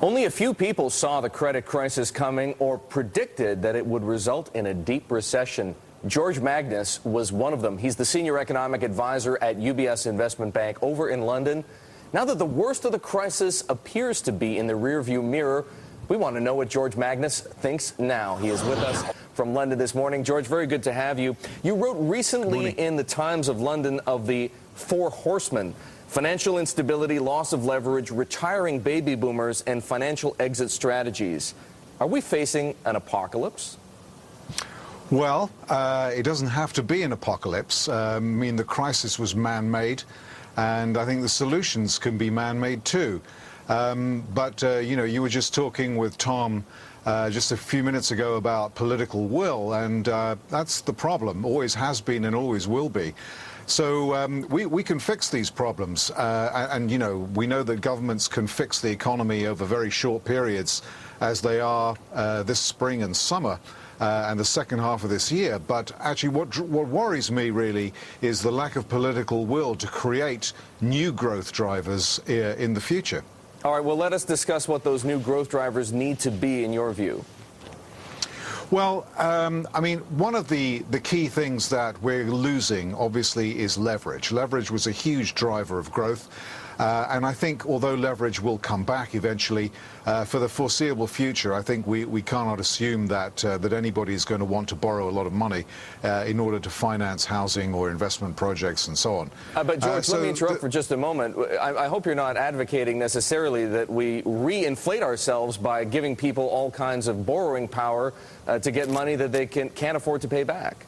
Only a few people saw the credit crisis coming or predicted that it would result in a deep recession. George Magnus was one of them. He's the senior economic advisor at UBS Investment Bank over in London. Now that the worst of the crisis appears to be in the rearview mirror, we want to know what George Magnus thinks now. He is with us from London this morning. George, very good to have you. You wrote recently in the Times of London of the four horsemen: financial instability, loss of leverage, retiring baby boomers, and financial exit strategies. Are we facing an apocalypse? Well, it doesn't have to be an apocalypse. I mean, the crisis was man-made, and I think the solutions can be man-made too. You know, you were just talking with Tom just a few minutes ago about political will, and that's the problem. Always has been and always will be. So we can fix these problems, and you know, we know that governments can fix the economy over very short periods, as they are this spring and summer and the second half of this year. But actually what worries me really is the lack of political will to create new growth drivers in the future. All right, well, let us discuss what those new growth drivers need to be in your view. Well, I mean, one of the key things that we're losing, obviously, is leverage. Leverage was a huge driver of growth. And I think, although leverage will come back eventually, for the foreseeable future, I think we cannot assume that that anybody is going to want to borrow a lot of money in order to finance housing or investment projects and so on. But George, let me interrupt for just a moment. I hope you're not advocating necessarily that we re-inflate ourselves by giving people all kinds of borrowing power to get money that they can't afford to pay back.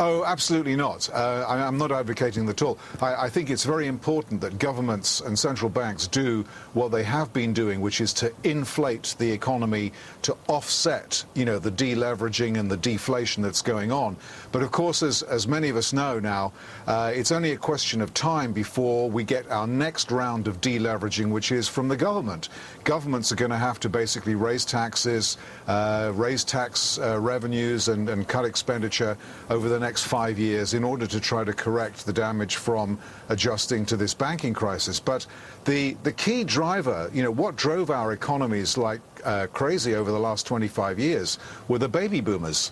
Oh, absolutely not. I'm not advocating that at all. I think it's very important that governments and central banks do what they have been doing, which is to inflate the economy to offset, you know, the deleveraging and the deflation that's going on. But of course, as many of us know now, it's only a question of time before we get our next round of deleveraging, which is from the government. Governments are going to have to basically raise taxes, raise tax revenues and cut expenditure over the next 5 years in order to try to correct the damage from adjusting to this banking crisis. But the key driver, you know, what drove our economies like crazy over the last 25 years were the baby boomers.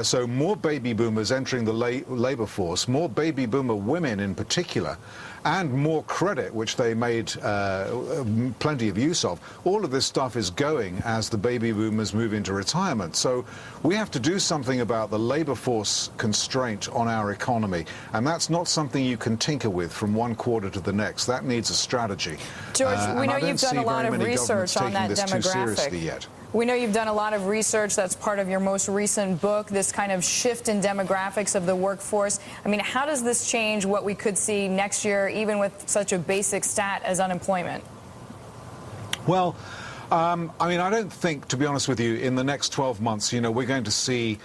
So more baby boomers entering the labor force, more baby boomer women in particular, and more credit, which they made plenty of use of. All of this stuff is going as the baby boomers move into retirement. So we have to do something about the labor force constraint on our economy. And that's not something you can tinker with from one quarter to the next. That needs a strategy. George, we know you've done a lot of research on that demographic. We know you've done a lot of research. That's part of your most recent book, this kind of shift in demographics of the workforce. I mean, how does this change what we could see next year, even with such a basic stat as unemployment? Well, I mean, I don't think, to be honest with you, in the next 12 months, you know, we're going to see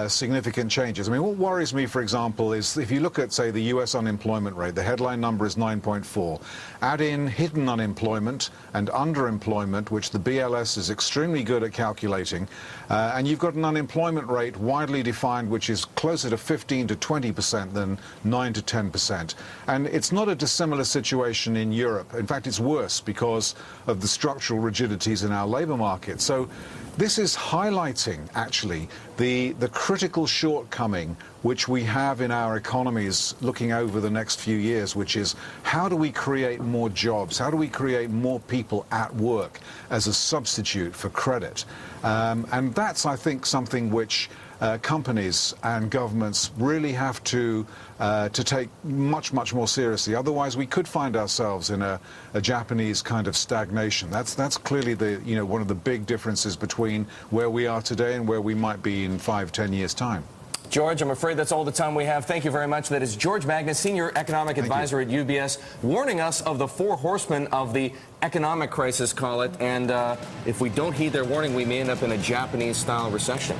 significant changes. I mean, what worries me, for example, is if you look at, say, the U.S. unemployment rate, the headline number is 9.4. Add in hidden unemployment and underemployment, which the BLS is extremely good at calculating, and you've got an unemployment rate widely defined, which is closer to 15 to 20% than 9 to 10%. And it's not a dissimilar situation in Europe. In fact, it's worse because of the structural rigidities in our labor market. So this is highlighting, actually, the critical shortcoming which we have in our economies looking over the next few years, which is how do we create more jobs? How do we create more people at work as a substitute for credit? And that's, I think, something which companies and governments really have to take much more seriously. Otherwise, we could find ourselves in a Japanese kind of stagnation. That's clearly one of the big differences between where we are today and where we might be in 5-10 years' time. George, I'm afraid that's all the time we have. Thank you very much. That is George Magnus, Senior Economic Advisor at UBS, warning us of the four horsemen of the economic crisis, call it. And if we don't heed their warning, we may end up in a Japanese-style recession.